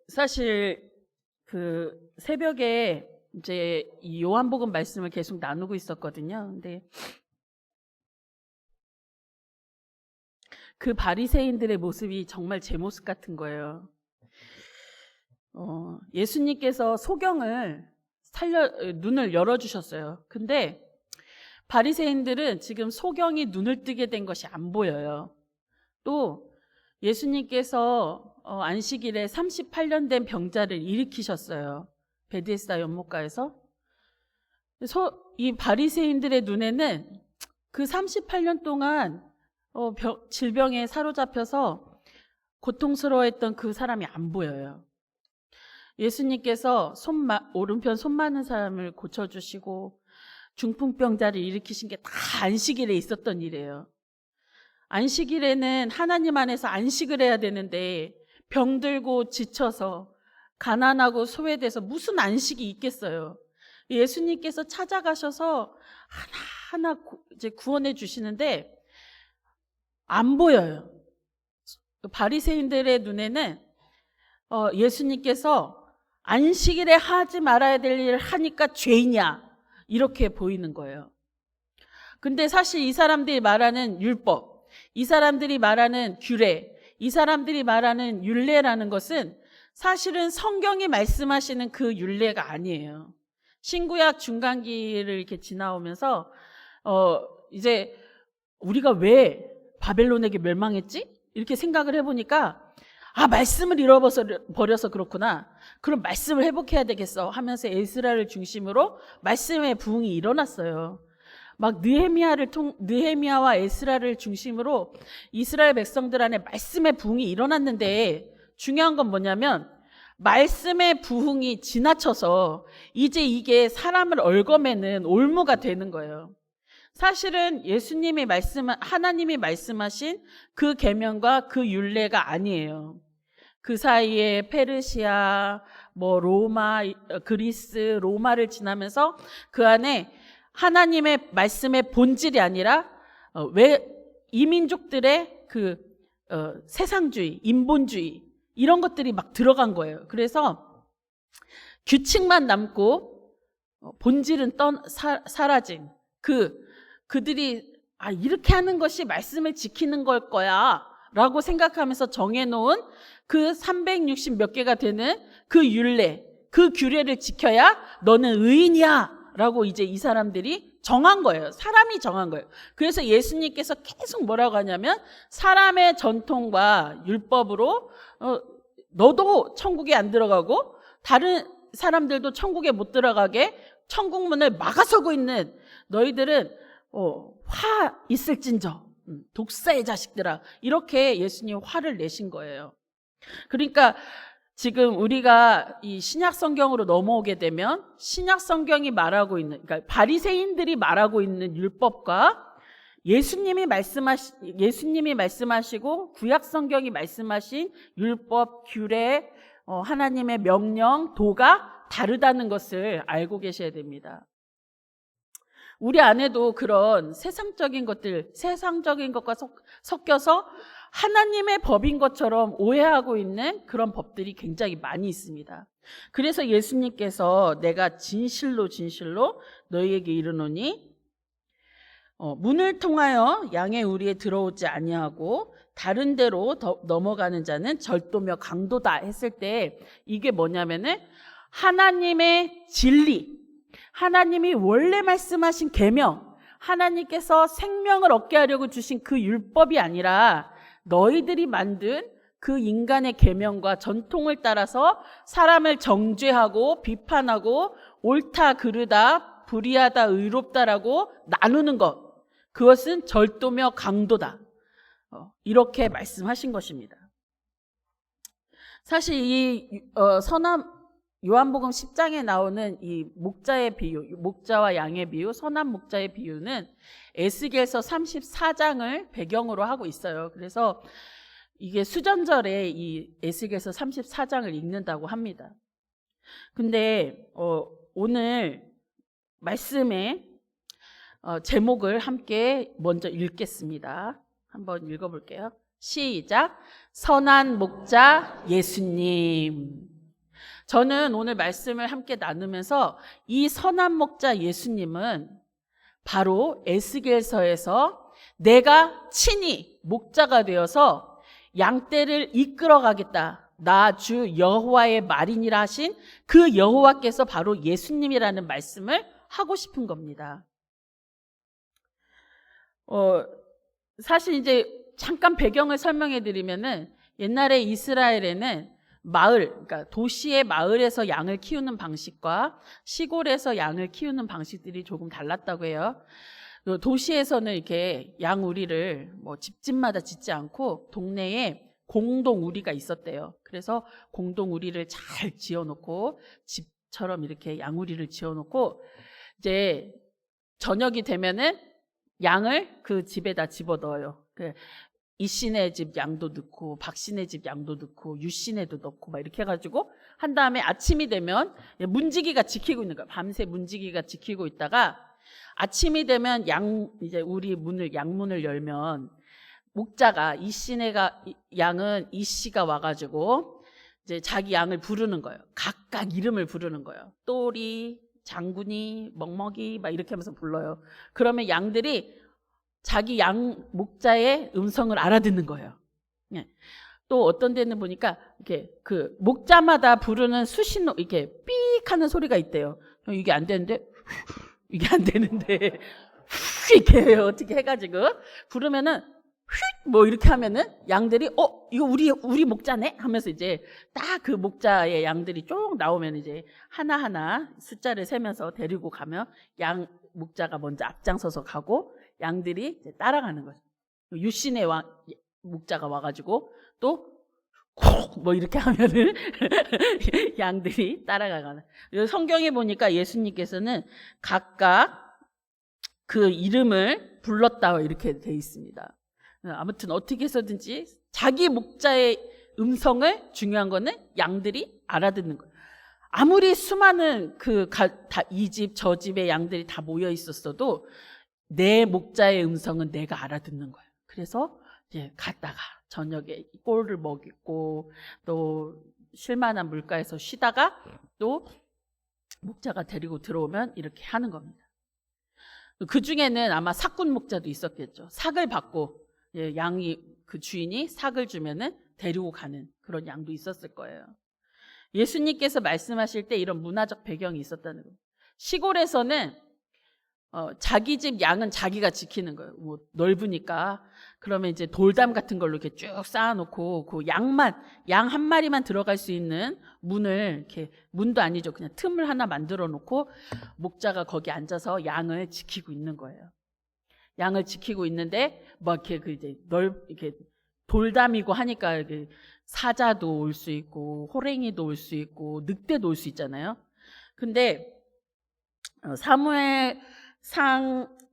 사실 그 새벽에 이제 이 요한복음 말씀을 계속 나누고 있었거든요. 근데 그 바리새인들의 모습이 정말 제 모습 같은 거예요. 예수님께서 소경을 눈을 열어주셨어요. 근데 바리새인들은 지금 소경이 눈을 뜨게 된 것이 안 보여요. 또 예수님께서 안식일에 38년 된 병자를 일으키셨어요. 베데스다 연못가에서. 이 바리새인들의 눈에는 그 38년 동안 질병에 사로잡혀서 고통스러워했던 그 사람이 안 보여요. 예수님께서 오른편 손 많은 사람을 고쳐주시고 중풍병자를 일으키신 게 다 안식일에 있었던 일이에요. 안식일에는 하나님 안에서 안식을 해야 되는데 병들고 지쳐서 가난하고 소외돼서 무슨 안식이 있겠어요. 예수님께서 찾아가셔서 하나하나 이제 구원해 주시는데 안 보여요. 바리새인들의 눈에는 예수님께서 안식일에 하지 말아야 될 일을 하니까 죄이냐 이렇게 보이는 거예요. 근데 사실 이 사람들이 말하는 율법, 이 사람들이 말하는 규례, 이 사람들이 말하는 율례라는 것은 사실은 성경이 말씀하시는 그 율례가 아니에요. 신구약 중간기를 이렇게 지나오면서 이제 우리가 왜 바벨론에게 멸망했지? 이렇게 생각을 해보니까 말씀을 잃어버려서 그렇구나. 그럼 말씀을 회복해야 되겠어 하면서 에스라를 중심으로 말씀의 부흥이 일어났어요. 막 느헤미야와 에스라를 중심으로 이스라엘 백성들 안에 말씀의 부흥이 일어났는데 중요한 건 뭐냐면 말씀의 부흥이 지나쳐서 이제 이게 사람을 얽어매는 올무가 되는 거예요. 사실은 하나님이 말씀하신 그 계명과 그 율례가 아니에요. 그 사이에 페르시아, 로마, 그리스, 로마를 지나면서 그 안에 하나님의 말씀의 본질이 아니라 왜 이민족들의 그 세상주의, 인본주의 이런 것들이 막 들어간 거예요. 그래서 규칙만 남고 본질은 사라진 그들이 이렇게 하는 것이 말씀을 지키는 걸 거야 라고 생각하면서 정해놓은 그 360 몇 개가 되는 그 율례, 그 규례를 지켜야 너는 의인이야 라고 이제 이 사람들이 정한 거예요. 사람이 정한 거예요. 그래서 예수님께서 계속 뭐라고 하냐면 사람의 전통과 율법으로 너도 천국에 안 들어가고 다른 사람들도 천국에 못 들어가게 천국 문을 막아서고 있는 너희들은 화 있을진저 독사의 자식들아 이렇게 예수님 화를 내신 거예요. 그러니까 지금 우리가 이 신약 성경으로 넘어오게 되면 신약 성경이 말하고 있는 그러니까 바리새인들이 말하고 있는 율법과 예수님이 말씀하시고 구약 성경이 말씀하신 율법, 규례, 하나님의 명령, 도가 다르다는 것을 알고 계셔야 됩니다. 우리 안에도 그런 세상적인 것과 섞여서 하나님의 법인 것처럼 오해하고 있는 그런 법들이 굉장히 많이 있습니다. 그래서 예수님께서 내가 진실로 너희에게 이르노니 문을 통하여 양의 우리에 들어오지 아니하고 다른 데로 넘어가는 자는 절도며 강도다 했을 때 이게 뭐냐면은 하나님의 진리, 하나님이 원래 말씀하신 계명, 하나님께서 생명을 얻게 하려고 주신 그 율법이 아니라 너희들이 만든 그 인간의 계명과 전통을 따라서 사람을 정죄하고 비판하고 옳다 그르다 불의하다 의롭다라고 나누는 것, 그것은 절도며 강도다. 이렇게 말씀하신 것입니다. 사실 이 요한복음 10장에 나오는 이 목자의 비유, 목자와 양의 비유, 선한 목자의 비유는 에스겔서 34장을 배경으로 하고 있어요. 그래서 이게 수전절에 이 에스겔서 34장을 읽는다고 합니다. 근데 오늘 말씀의 제목을 함께 먼저 읽겠습니다. 한번 읽어볼게요. 시작. 선한 목자 예수님. 저는 오늘 말씀을 함께 나누면서 이 선한 목자 예수님은 바로 에스겔서에서 내가 친히 목자가 되어서 양떼를 이끌어 가겠다, 나 주 여호와의 말이니라 하신 그 여호와께서 바로 예수님이라는 말씀을 하고 싶은 겁니다. 사실 이제 잠깐 배경을 설명해 드리면은 옛날에 이스라엘에는 마을, 그러니까 도시의 마을에서 양을 키우는 방식과 시골에서 양을 키우는 방식들이 조금 달랐다고 해요. 도시에서는 이렇게 양 우리를 뭐 집집마다 짓지 않고 동네에 공동 우리가 있었대요. 그래서 공동 우리를 잘 지어놓고 집처럼 이렇게 양 우리를 지어놓고 이제 저녁이 되면은 양을 그 집에다 집어넣어요. 이씨네 집 양도 넣고 박씨네 집 양도 넣고 유씨네도 넣고 막 이렇게 해가지고 한 다음에 아침이 되면 문지기가 지키고 있는 거야. 밤새 문지기가 지키고 있다가 아침이 되면 이제 우리 양문을 열면 목자가 양은 이씨가 와가지고 이제 자기 양을 부르는 거예요. 각각 이름을 부르는 거예요. 또리, 장군이, 먹먹이 막 이렇게 하면서 불러요. 그러면 양들이 자기 양 목자의 음성을 알아듣는 거예요. 또 어떤 데는 보니까 이렇게 그 목자마다 부르는 수신호 이렇게 삑 하는 소리가 있대요. 이게 안 되는데 이렇게 어떻게 해가지고 부르면은 뭐 이렇게 하면은 양들이 이거 우리 목자네 하면서 이제 딱 그 목자의 양들이 쭉 나오면 이제 하나하나 숫자를 세면서 데리고 가면 양 목자가 먼저 앞장서서 가고 양들이 이제 따라가는 거죠. 유신의 목자가 와가지고 또 뭐 이렇게 하면은 양들이 따라가는. 성경에 보니까 예수님께서는 각각 그 이름을 불렀다 이렇게 돼 있습니다. 아무튼 어떻게 해서든지 자기 목자의 음성을 중요한 거는 양들이 알아듣는 거예요. 아무리 수많은 이 집 저 집의 양들이 다 모여 있었어도 내 목자의 음성은 내가 알아듣는 거예요. 그래서 이제 갔다가 저녁에 꼴을 먹이고 또 쉴만한 물가에서 쉬다가 또 목자가 데리고 들어오면 이렇게 하는 겁니다. 그 중에는 아마 삭군 목자도 있었겠죠. 삭을 받고 양이 그 주인이 삭을 주면은 데리고 가는 그런 양도 있었을 거예요. 예수님께서 말씀하실 때 이런 문화적 배경이 있었다는 거예요. 시골에서는 자기 집 양은 자기가 지키는 거예요. 뭐 넓으니까. 그러면 이제 돌담 같은 걸로 이렇게 쭉 쌓아놓고 그 양 한 마리만 들어갈 수 있는 문을 이렇게 문도 아니죠. 그냥 틈을 하나 만들어 놓고 목자가 거기 앉아서 양을 지키고 있는 거예요. 양을 지키고 있는데 막 이렇게 이렇게 돌담이고 하니까 사자도 올 수 있고 호랭이도 올 수 있고 늑대도 올 수 있잖아요. 근데 사무엘상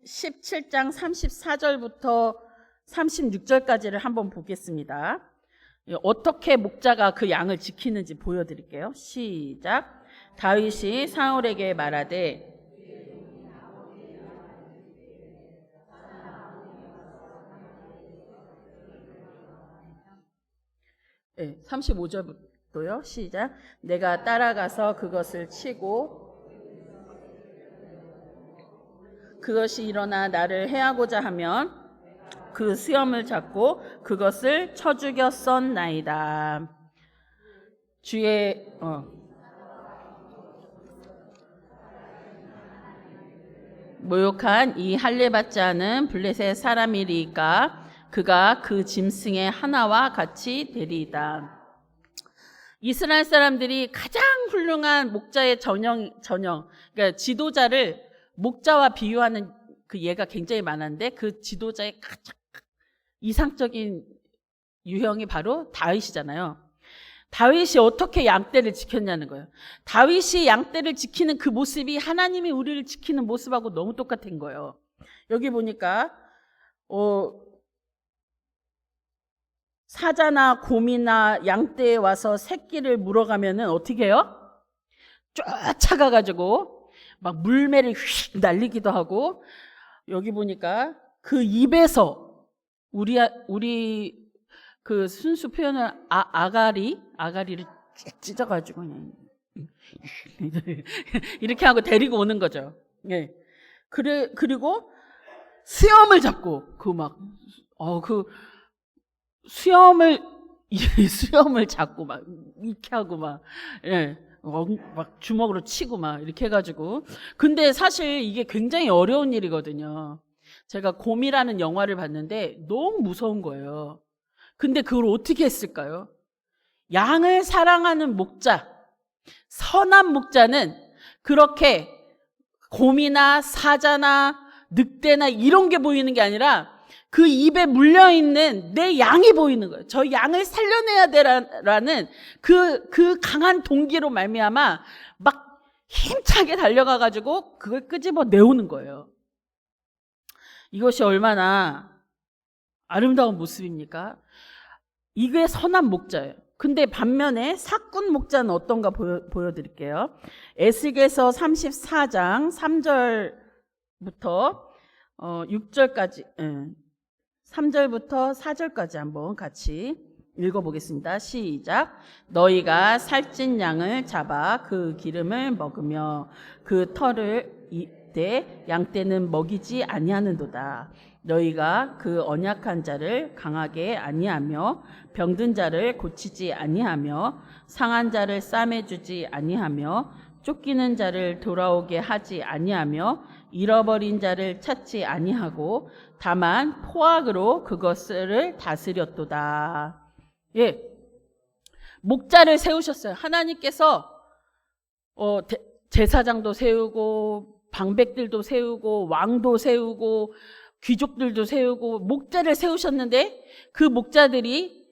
17장 34절부터 36절까지를 한번 보겠습니다. 어떻게 목자가 그 양을 지키는지 보여드릴게요. 시작. 다윗이 사울에게 말하되 35절부터요. 시작. 내가 따라가서 그것을 치고 그것이 일어나 나를 해하고자 하면 그 수염을 잡고 그것을 쳐 죽였었나이다. 주의 모욕한 이 할례받지 않은 블레셋 사람이리까 그가 그 짐승의 하나와 같이 되리이다. 이스라엘 사람들이 가장 훌륭한 목자의 전형, 그러니까 지도자를 목자와 비유하는 그 예가 굉장히 많은데 그 지도자의 가장 이상적인 유형이 바로 다윗이잖아요. 다윗이 어떻게 양떼를 지켰냐는 거예요. 다윗이 양떼를 지키는 그 모습이 하나님이 우리를 지키는 모습하고 너무 똑같은 거예요. 여기 보니까 사자나 곰이나 양떼에 와서 새끼를 물어가면은 어떻게 해요? 쫓아가가지고 막 물매를 휙 날리기도 하고, 여기 보니까 그 입에서 우리 그 순수 표현을 아가리를 쭉 찢어가지고 그냥 이렇게 하고 데리고 오는 거죠. 예. 그리고 수염을 잡고 수염을 잡고 막 이렇게 하고 막 주먹으로 치고 막 이렇게 해가지고. 근데 사실 이게 굉장히 어려운 일이거든요. 제가 곰이라는 영화를 봤는데 너무 무서운 거예요. 근데 그걸 어떻게 했을까요? 양을 사랑하는 목자, 선한 목자는 그렇게 곰이나 사자나 늑대나 이런 게 보이는 게 아니라 그 입에 물려있는 내 양이 보이는 거예요. 저 양을 살려내야 되라는 그 강한 동기로 말미암아 막 힘차게 달려가가지고 그걸 끄집어 내오는 거예요. 이것이 얼마나 아름다운 모습입니까? 이게 선한 목자예요. 근데 반면에 사꾼 목자는 어떤가 보여드릴게요. 에스겔서 34장 3절부터 6절까지 3절부터 4절까지 한번 같이 읽어보겠습니다. 시작. 너희가 살찐 양을 잡아 그 기름을 먹으며 그 털을 이때 양떼는 먹이지 아니하는도다. 너희가 그 언약한 자를 강하게 아니하며 병든 자를 고치지 아니하며 상한 자를 싸매주지 아니하며 쫓기는 자를 돌아오게 하지 아니하며 잃어버린 자를 찾지 아니하고 다만 포악으로 그것을 다스렸도다. 예, 목자를 세우셨어요. 하나님께서 제사장도 세우고 방백들도 세우고 왕도 세우고 귀족들도 세우고 목자를 세우셨는데 그 목자들이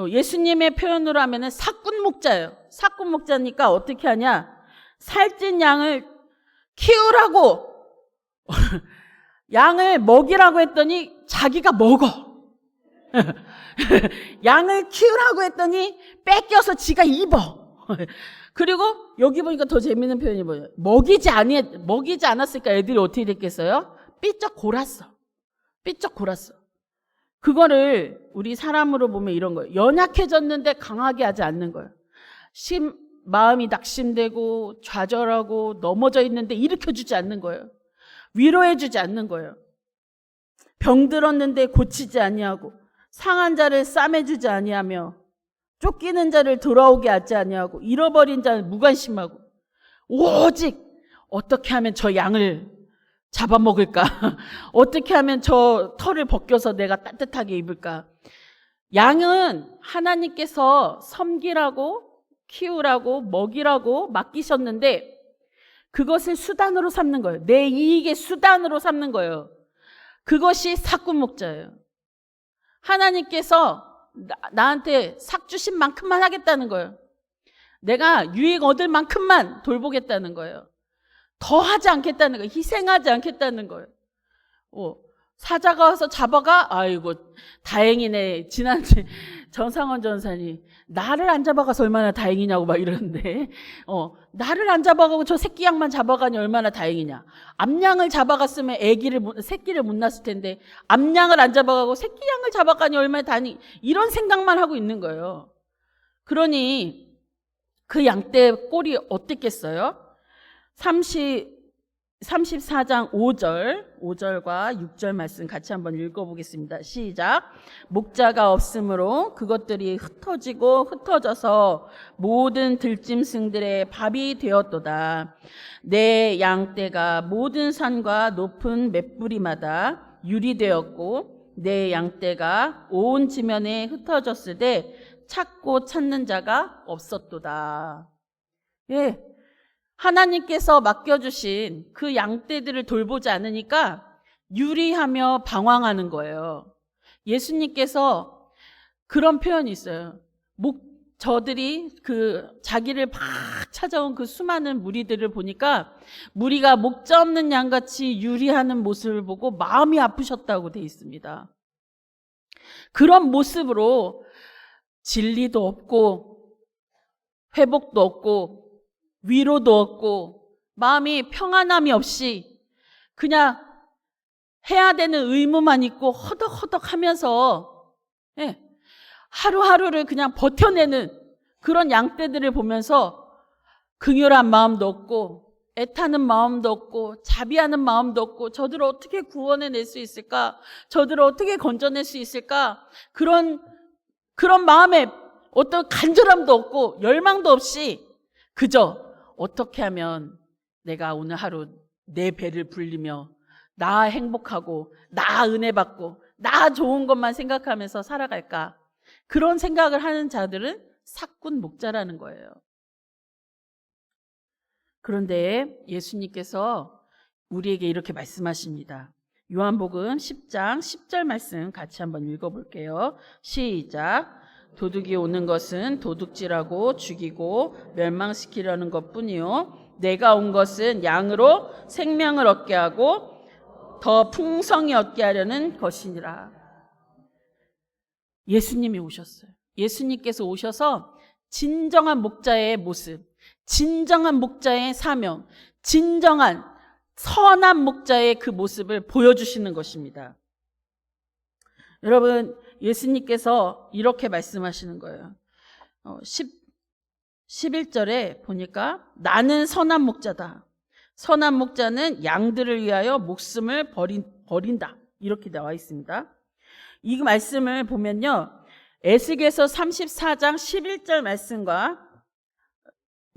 예수님의 표현으로 하면은 사꾼 목자예요. 사꾼 목자니까 어떻게 하냐? 살찐 양을 키우라고 양을 먹이라고 했더니 자기가 먹어. 양을 키우라고 했더니 뺏겨서 지가 입어. 그리고 여기 보니까 더 재밌는 표현이 뭐예요? 먹이지 않았으니까 애들이 어떻게 됐겠어요? 삐쩍 골았어. 삐쩍 골았어. 그거를 우리 사람으로 보면 이런 거예요. 연약해졌는데 강하게 하지 않는 거예요. 마음이 낙심되고 좌절하고 넘어져 있는데 일으켜주지 않는 거예요. 위로해주지 않는 거예요. 병들었는데 고치지 아니하고 상한 자를 싸매주지 아니하며 쫓기는 자를 돌아오게 하지 아니하고 잃어버린 자를 무관심하고 오직 어떻게 하면 저 양을 잡아먹을까? 어떻게 하면 저 털을 벗겨서 내가 따뜻하게 입을까? 양은 하나님께서 섬기라고 키우라고 먹이라고 맡기셨는데 그것을 수단으로 삼는 거예요. 내 이익의 수단으로 삼는 거예요. 그것이 사꾼 목자예요. 하나님께서 나한테 삭 주신 만큼만 하겠다는 거예요. 내가 유익 얻을 만큼만 돌보겠다는 거예요. 더 하지 않겠다는 거예요. 희생하지 않겠다는 거예요. 사자가 와서 잡아가? 아이고 다행이네. 지난주에 정상원 전사님 나를 안 잡아가서 얼마나 다행이냐고 막 이러는데 나를 안 잡아가고 저 새끼 양만 잡아가니 얼마나 다행이냐. 암양을 잡아갔으면 새끼를 못 낳았을 텐데 암양을 안 잡아가고 새끼 양을 잡아가니 얼마나 다행이. 이런 생각만 하고 있는 거예요. 그러니 그 양떼 꼴이 어땠겠어요? 34장 5절과 6절 말씀 같이 한번 읽어보겠습니다. 시작. 목자가 없으므로 그것들이 흩어져서 모든 들짐승들의 밥이 되었도다. 내 양떼가 모든 산과 높은 맷뿌리마다 유리되었고 내 양떼가 온 지면에 흩어졌으되 찾고 찾는 자가 없었도다. 예. 하나님께서 맡겨주신 그 양떼들을 돌보지 않으니까 유리하며 방황하는 거예요. 예수님께서 그런 표현이 있어요. 저들이 자기를 막 찾아온 그 수많은 무리들을 보니까 무리가 목자 없는 양같이 유리하는 모습을 보고 마음이 아프셨다고 돼 있습니다. 그런 모습으로 진리도 없고 회복도 없고 위로도 없고 마음이 평안함이 없이 그냥 해야 되는 의무만 있고 허덕허덕 하면서 하루하루를 그냥 버텨내는 그런 양떼들을 보면서 긍휼한 마음도 없고 애타는 마음도 없고 자비하는 마음도 없고 저들을 어떻게 구원해낼 수 있을까? 저들을 어떻게 건져낼 수 있을까? 그런 마음에 어떤 간절함도 없고 열망도 없이 그저 어떻게 하면 내가 오늘 하루 내 배를 불리며 나 행복하고 나 은혜 받고 나 좋은 것만 생각하면서 살아갈까? 그런 생각을 하는 자들은 사꾼 목자라는 거예요. 그런데 예수님께서 우리에게 이렇게 말씀하십니다. 요한복음 10장 10절 말씀 같이 한번 읽어볼게요. 시작. 도둑이 오는 것은 도둑질하고 죽이고 멸망시키려는 것뿐이요 내가 온 것은 양으로 생명을 얻게 하고 더 풍성히 얻게 하려는 것이니라. 예수님이 오셨어요. 예수님께서 오셔서 진정한 목자의 모습, 진정한 목자의 사명, 진정한 선한 목자의 그 모습을 보여주시는 것입니다. 여러분, 예수님께서 이렇게 말씀하시는 거예요. 11절에 보니까 나는 선한 목자다. 선한 목자는 양들을 위하여 목숨을 버린다. 이렇게 나와 있습니다. 이 말씀을 보면요. 에스겔서 34장 11절 말씀과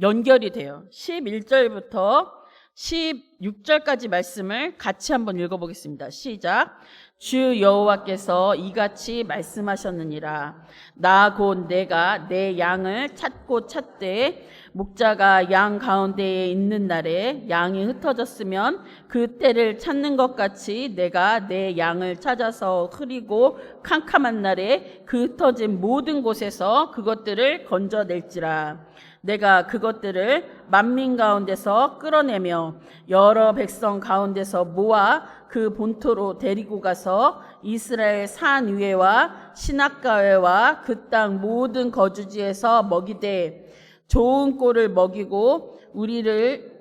연결이 돼요. 11절부터 16절까지 말씀을 같이 한번 읽어보겠습니다. 시작. 주 여호와께서 이같이 말씀하셨느니라. 나 곧 내가 내 양을 찾고 찾되 목자가 양 가운데에 있는 날에 양이 흩어졌으면 그 때를 찾는 것 같이 내가 내 양을 찾아서 흐리고 캄캄한 날에 그 흩어진 모든 곳에서 그것들을 건져낼지라. 내가 그것들을 만민 가운데서 끌어내며 여러 백성 가운데서 모아 그 본토로 데리고 가서 이스라엘 산 위에와 시냇가에와 그 땅 모든 거주지에서 먹이되 좋은 꼴을 먹이고 우리를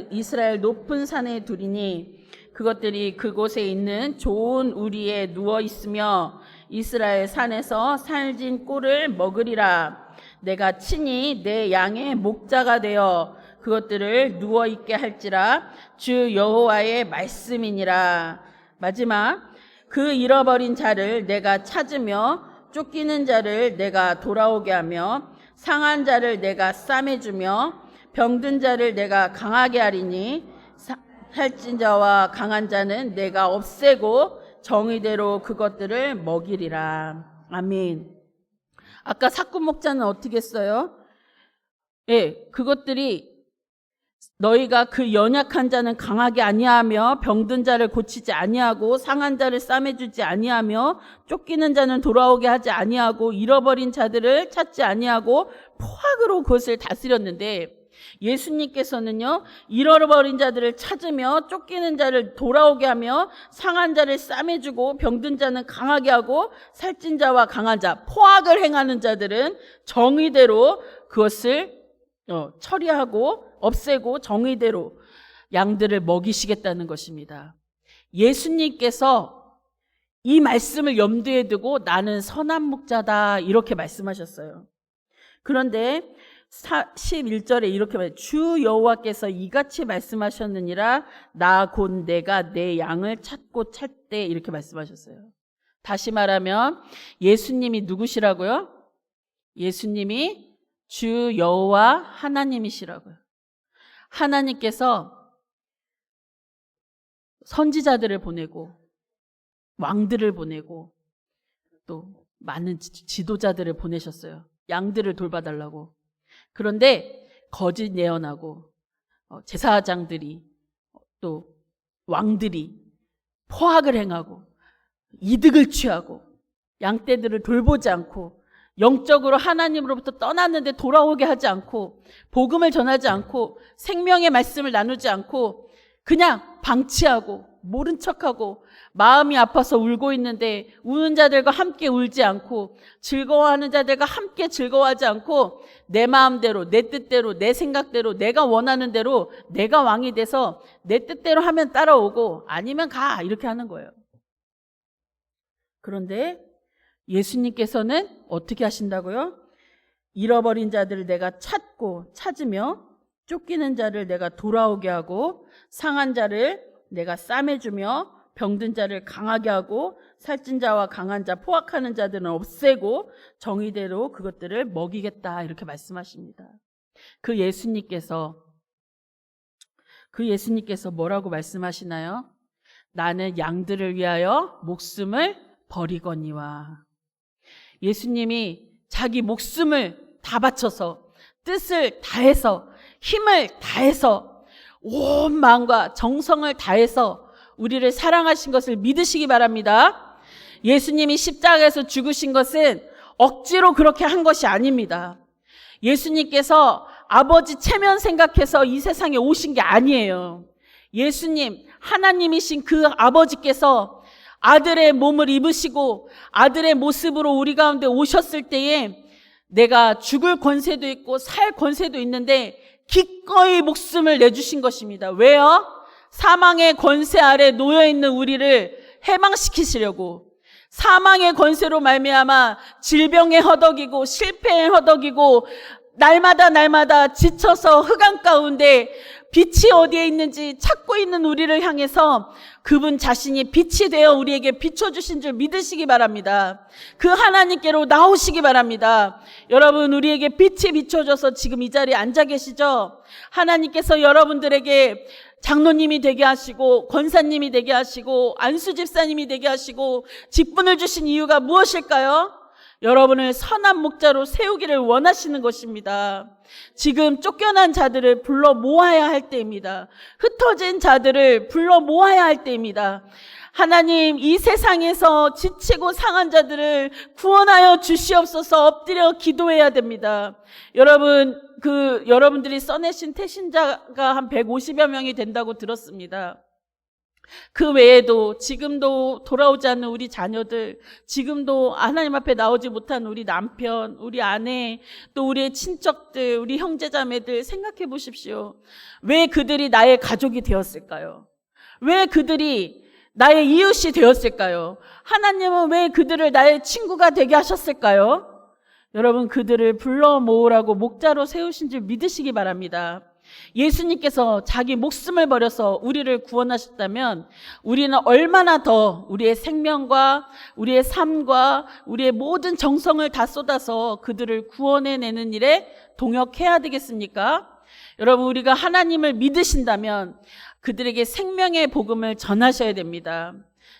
이스라엘 높은 산에 두리니 그것들이 그곳에 있는 좋은 우리에 누워 있으며 이스라엘 산에서 살진 꼴을 먹으리라. 내가 친히 내 양의 목자가 되어 그것들을 누워 있게 할지라. 주 여호와의 말씀이니라. 마지막, 그 잃어버린 자를 내가 찾으며 쫓기는 자를 내가 돌아오게 하며 상한 자를 내가 싸매주며 병든 자를 내가 강하게 하리니 살찐 자와 강한 자는 내가 없애고 정의대로 그것들을 먹이리라. 아멘. 아까 사꾼 목자는 어떻게 했어요? 예, 그것들이 너희가 그 연약한 자는 강하게 아니하며 병든 자를 고치지 아니하고 상한 자를 싸매주지 아니하며 쫓기는 자는 돌아오게 하지 아니하고 잃어버린 자들을 찾지 아니하고 포악으로 그것을 다스렸는데 예수님께서는요, 잃어버린 자들을 찾으며 쫓기는 자를 돌아오게 하며 상한 자를 싸매주고 병든 자는 강하게 하고 살찐 자와 강한 자, 포악을 행하는 자들은 정의대로 그것을 처리하고 없애고 정의대로 양들을 먹이시겠다는 것입니다. 예수님께서 이 말씀을 염두에 두고 나는 선한 목자다 이렇게 말씀하셨어요. 그런데 11절에 이렇게 말해요. 주 여호와께서 이같이 말씀하셨느니라. 나 곧 내가 내 양을 찾고 찾되 이렇게 말씀하셨어요. 다시 말하면 예수님이 누구시라고요? 예수님이 주 여호와 하나님이시라고요. 하나님께서 선지자들을 보내고 왕들을 보내고 또 많은 지도자들을 보내셨어요. 양들을 돌봐달라고. 그런데 거짓 예언하고 제사장들이 또 왕들이 포악을 행하고 이득을 취하고 양떼들을 돌보지 않고 영적으로 하나님으로부터 떠났는데 돌아오게 하지 않고 복음을 전하지 않고 생명의 말씀을 나누지 않고 그냥 방치하고 모른 척하고 마음이 아파서 울고 있는데 우는 자들과 함께 울지 않고 즐거워하는 자들과 함께 즐거워하지 않고 내 마음대로 내 뜻대로 내 생각대로 내가 원하는 대로 내가 왕이 돼서 내 뜻대로 하면 따라오고 아니면 가 이렇게 하는 거예요. 그런데 예수님께서는 어떻게 하신다고요? 잃어버린 자들을 내가 찾고 찾으며 쫓기는 자를 내가 돌아오게 하고 상한 자를 내가 싸매주며 병든 자를 강하게 하고 살찐 자와 강한 자, 포악하는 자들은 없애고 정의대로 그것들을 먹이겠다 이렇게 말씀하십니다. 그 예수님께서 뭐라고 말씀하시나요? 나는 양들을 위하여 목숨을 버리거니와. 예수님이 자기 목숨을 다 바쳐서 뜻을 다해서 힘을 다해서 온 마음과 정성을 다해서 우리를 사랑하신 것을 믿으시기 바랍니다. 예수님이 십자가에서 죽으신 것은 억지로 그렇게 한 것이 아닙니다. 예수님께서 아버지 체면 생각해서 이 세상에 오신 게 아니에요. 예수님, 하나님이신 그 아버지께서 아들의 몸을 입으시고 아들의 모습으로 우리 가운데 오셨을 때에 내가 죽을 권세도 있고 살 권세도 있는데 기꺼이 목숨을 내주신 것입니다. 왜요? 사망의 권세 아래 놓여있는 우리를 해방시키시려고. 사망의 권세로 말미암아 질병에 허덕이고 실패에 허덕이고 날마다 지쳐서 흑암 가운데 빛이 어디에 있는지 찾고 있는 우리를 향해서 그분 자신이 빛이 되어 우리에게 비춰주신 줄 믿으시기 바랍니다. 그 하나님께로 나오시기 바랍니다. 여러분, 우리에게 빛이 비춰져서 지금 이 자리에 앉아 계시죠? 하나님께서 여러분들에게 장로님이 되게 하시고 권사님이 되게 하시고 안수 집사님이 되게 하시고 직분을 주신 이유가 무엇일까요? 여러분을 선한 목자로 세우기를 원하시는 것입니다. 지금 쫓겨난 자들을 불러 모아야 할 때입니다. 흩어진 자들을 불러 모아야 할 때입니다. 하나님, 이 세상에서 지치고 상한 자들을 구원하여 주시옵소서. 엎드려 기도해야 됩니다. 여러분, 여러분들이 써내신 태신자가 한 150여 명이 된다고 들었습니다. 그 외에도 지금도 돌아오지 않는 우리 자녀들, 지금도 하나님 앞에 나오지 못한 우리 남편, 우리 아내, 또 우리의 친척들, 우리 형제자매들 생각해 보십시오. 왜 그들이 나의 가족이 되었을까요? 왜 그들이 나의 이웃이 되었을까요? 하나님은 왜 그들을 나의 친구가 되게 하셨을까요? 여러분, 그들을 불러 모으라고 목자로 세우신 줄 믿으시기 바랍니다. 예수님께서 자기 목숨을 버려서 우리를 구원하셨다면 우리는 얼마나 더 우리의 생명과 우리의 삶과 우리의 모든 정성을 다 쏟아서 그들을 구원해내는 일에 동역해야 되겠습니까? 여러분, 우리가 하나님을 믿으신다면 그들에게 생명의 복음을 전하셔야 됩니다.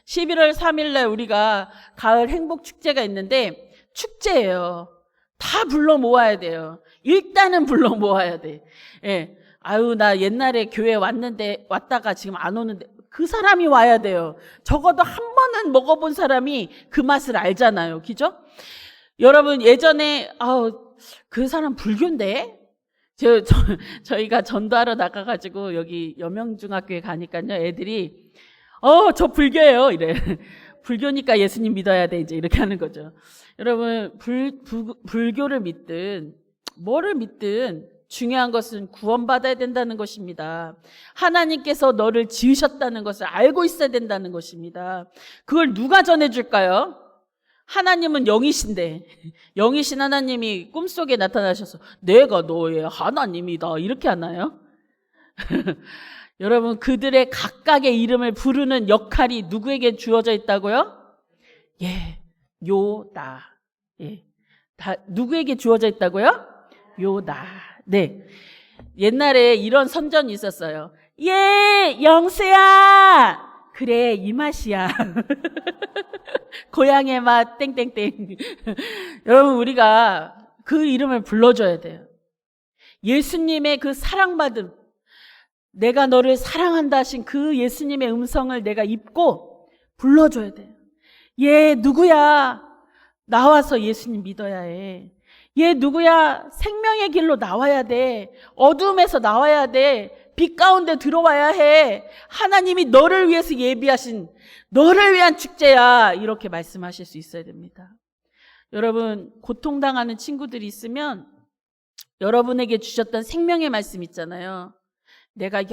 11월 3일 날 우리가 가을 행복축제가 있는데 축제예요. 다 불러 모아야 돼요. 일단은 불러 모아야 돼. 예. 아유, 나 옛날에 교회 왔다가 지금 안 오는데, 그 사람이 와야 돼요. 적어도 한 번은 먹어본 사람이 그 맛을 알잖아요. 그죠? 여러분, 예전에, 그 사람 불교인데? 저희가 전도하러 나가가지고 여기 여명중학교에 가니까요. 애들이, 저 불교예요. 이래. 불교니까 예수님 믿어야 돼. 이제 이렇게 하는 거죠. 여러분, 불교를 믿든, 뭐를 믿든, 중요한 것은 구원받아야 된다는 것입니다. 하나님께서 너를 지으셨다는 것을 알고 있어야 된다는 것입니다. 그걸 누가 전해줄까요? 하나님은 영이신데, 영이신 하나님이 꿈속에 나타나셔서 내가 너의 하나님이다 이렇게 하나요? 여러분, 그들의 각각의 이름을 부르는 역할이 누구에게 주어져 있다고요? 예, 나. 예, 다 누구에게 주어져 있다고요? 나. 네. 옛날에 이런 선전이 있었어요. 예, 영수야. 그래, 이 맛이야. 고향의 맛, 땡땡땡. 여러분, 우리가 그 이름을 불러줘야 돼요. 예수님의 그 사랑받음, 내가 너를 사랑한다 하신 그 예수님의 음성을 내가 입고 불러줘야 돼요. 얘 누구야? 나와서 예수님 믿어야 해. 얘 누구야? 생명의 길로 나와야 돼. 어둠에서 나와야 돼. 빛 가운데 들어와야 해. 하나님이 너를 위해서 예비하신 너를 위한 축제야. 이렇게 말씀하실 수 있어야 됩니다. 여러분, 고통당하는 친구들이 있으면 여러분에게 주셨던 생명의 말씀 있잖아요. 내가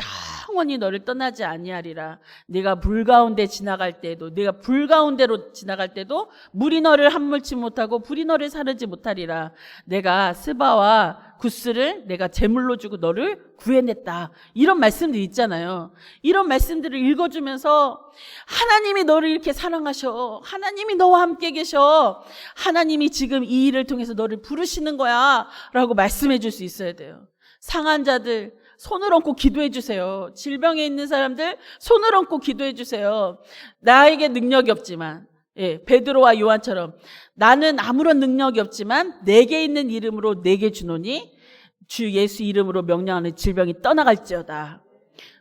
영원히 너를 떠나지 아니하리라. 내가 물 가운데 지나갈 때도, 내가 불 가운데로 지나갈 때도 물이 너를 함몰치 못하고 불이 너를 사르지 못하리라. 내가 스바와 구스를 내가 제물로 주고 너를 구해냈다. 이런 말씀들이 있잖아요. 이런 말씀들을 읽어주면서 하나님이 너를 이렇게 사랑하셔. 하나님이 너와 함께 계셔. 하나님이 지금 이 일을 통해서 너를 부르시는 거야 라고 말씀해 줄 수 있어야 돼요. 상한 자들 손을 얹고 기도해 주세요. 질병에 있는 사람들 손을 얹고 기도해 주세요. 나에게 능력이 없지만, 베드로와 요한처럼 나는 아무런 능력이 없지만 내게 있는 이름으로 내게 주노니 주 예수 이름으로 명령하는 질병이 떠나갈지어다.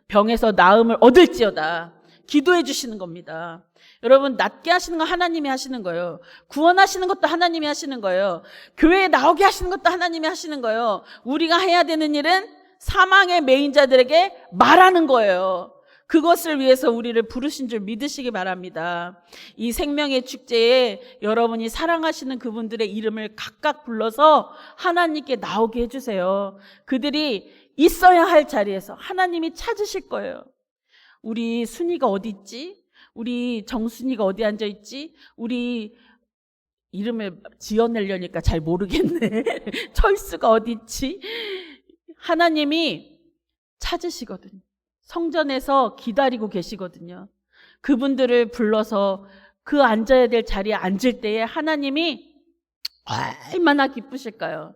병에서 나음을 얻을지어다. 기도해 주시는 겁니다. 여러분, 낫게 하시는 건 하나님이 하시는 거예요. 구원하시는 것도 하나님이 하시는 거예요. 교회에 나오게 하시는 것도 하나님이 하시는 거예요. 우리가 해야 되는 일은 사망의 매인자들에게 말하는 거예요. 그것을 위해서 우리를 부르신 줄 믿으시기 바랍니다. 이 생명의 축제에 여러분이 사랑하시는 그분들의 이름을 각각 불러서 하나님께 나오게 해주세요. 그들이 있어야 할 자리에서 하나님이 찾으실 거예요. 우리 순이가 어디 있지? 우리 정순이가 어디 앉아 있지? 우리 이름을 지어내려니까 잘 모르겠네. 철수가 어디 있지? 하나님이 찾으시거든요. 성전에서 기다리고 계시거든요. 그분들을 불러서 그 앉아야 될 자리에 앉을 때에 하나님이 얼마나 기쁘실까요?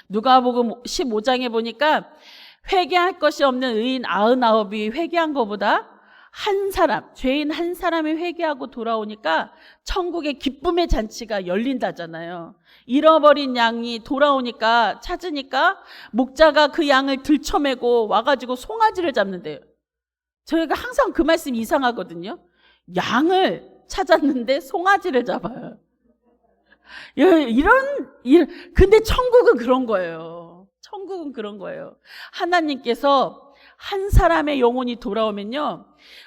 누가복음 15장에 보니까 회개할 것이 없는 의인 99이 회개한 것보다 한 사람, 죄인 한 사람이 회개하고 돌아오니까 천국의 기쁨의 잔치가 열린다잖아요. 잃어버린 양이 돌아오니까, 찾으니까 목자가 그 양을 들쳐매고 와가지고 송아지를 잡는데요. 저희가 항상 그 말씀이 이상하거든요. 양을 찾았는데 송아지를 잡아요. 근데 천국은 그런 거예요. 천국은 그런 거예요. 하나님께서 한 사람의 영혼이 돌아오면요,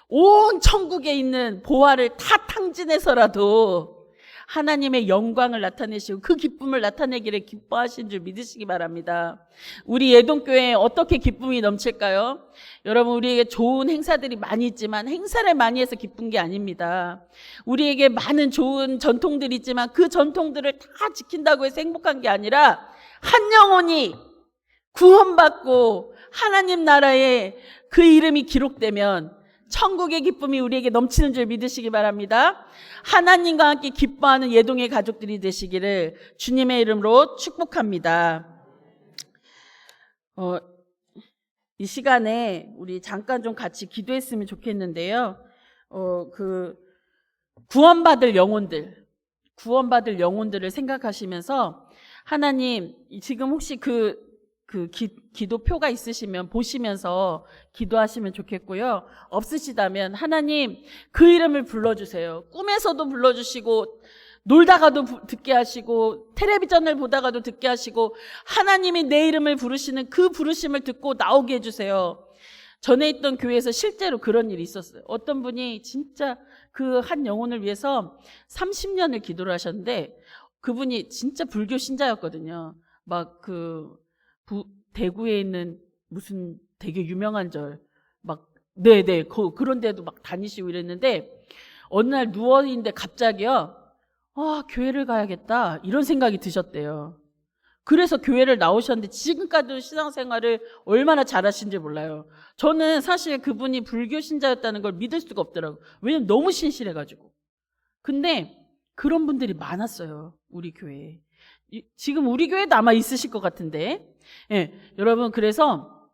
온 천국에 있는 보화를 다 탕진해서라도 하나님의 영광을 나타내시고 그 기쁨을 나타내기를 기뻐하신 줄 믿으시기 바랍니다. 우리 예동교회에 어떻게 기쁨이 넘칠까요? 여러분, 우리에게 좋은 행사들이 많이 있지만 행사를 많이 해서 기쁜 게 아닙니다. 우리에게 많은 좋은 전통들이 있지만 그 전통들을 다 지킨다고 해서 행복한 게 아니라 한 영혼이 구원받고 하나님 나라에 그 이름이 기록되면 천국의 기쁨이 우리에게 넘치는 줄 믿으시기 바랍니다. 하나님과 함께 기뻐하는 예동의 가족들이 되시기를 주님의 이름으로 축복합니다. 이 시간에 우리 잠깐 좀 같이 기도했으면 좋겠는데요. 구원받을 영혼들을 생각하시면서 하나님, 지금 혹시 기도표가 있으시면 보시면서 기도하시면 좋겠고요. 없으시다면 하나님 그 이름을 불러주세요. 꿈에서도 불러주시고 놀다가도 듣게 하시고 텔레비전을 보다가도 듣게 하시고 하나님이 내 이름을 부르시는 그 부르심을 듣고 나오게 해주세요. 전에 있던 교회에서 실제로 그런 일이 있었어요. 어떤 분이 진짜 그 한 영혼을 위해서 30년을 기도를 하셨는데 그분이 진짜 불교 신자였거든요. 대구에 있는 무슨 되게 유명한 절, 그런 데도 막 다니시고 이랬는데, 어느 날 누워있는데 갑자기요, 교회를 가야겠다, 이런 생각이 드셨대요. 그래서 교회를 나오셨는데, 지금까지도 신앙생활을 얼마나 잘하신지 몰라요. 저는 사실 그분이 불교 신자였다는 걸 믿을 수가 없더라고요. 왜냐면 너무 신실해가지고. 근데 그런 분들이 많았어요, 우리 교회에. 지금 우리 교회도 아마 있으실 것 같은데, 여러분, 그래서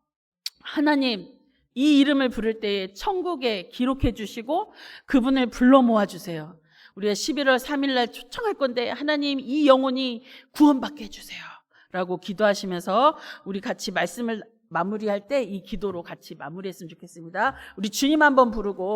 하나님 이 이름을 부를 때에 천국에 기록해 주시고 그분을 불러 모아 주세요. 우리가 11월 3일 날 초청할 건데 하나님 이 영혼이 구원받게 해주세요 라고 기도하시면서 우리 같이 말씀을 마무리할 때 이 기도로 같이 마무리했으면 좋겠습니다. 우리 주님 한번 부르고